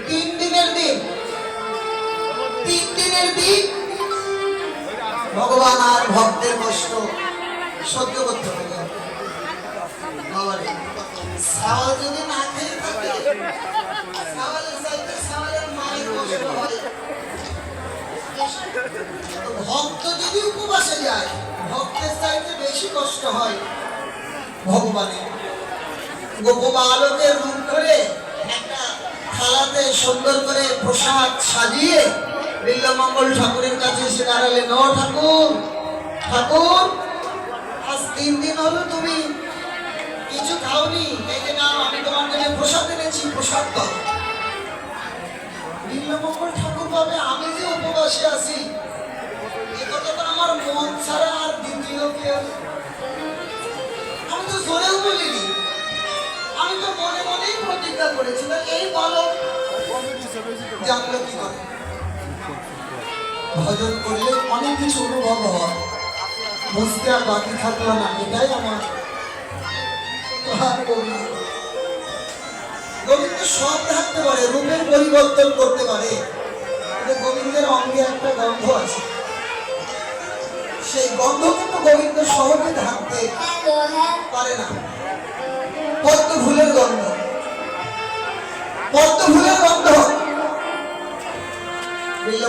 দিনের দিন, 3 দিনের দিন ভগবান আর ভক্তের কষ্ট সহ্য করতে পারে। সাওয়াল যদি না খেয়ে থাকে, সাওয়ালের চাইতে সাওয়ালের মায়ের কষ্ট হয়। ভক্ত যদি উপবাসে যায়, ভক্তের চাইতে বেশি কষ্ট হয় ভগবানের। গোপবালকের রূপ করে একটা থালাতে সুন্দর করে প্রসাদ সাজিয়ে বিল্লমঙ্গল ঠাকুরের কাছে এসে দাঁড়ালেন। ও ঠাকুর, ঠাকুর, আজ 3 দিন হলো তুমি কিছু খাওনি, এই যে নাও আমি তোমার জন্য প্রসাদ এনেছি, প্রসাদ দাও। বিল্লমঙ্গল ঠাকুর ভাবে আমি যে উপবাসে আছি, এ কথা তো আমার মন ছাড়া আর দ্বিতীয় কেউ। আমি তো জোরেও বলিনি, আমি তো মনে মনেই প্রতিজ্ঞা করেছিলাম। এই বলো জানলো কি করে? ভজন করলে অনেক কিছু অনুভব হয়, বুঝতে আর বাকি থাকলো না। এটাই আমার গোবিন্দ সব থাকতে পারে, রূপের পরিবর্তন করতে পারে, কিন্তু গোবিন্দের অঙ্গে একটা গন্ধ আছে। সেই গন্ধ কিন্তু গোবিন্দ সহজে থাকতে পারে না। পদ্ম ফুলের গন্ধ, পদ্ম ফুলের গন্ধ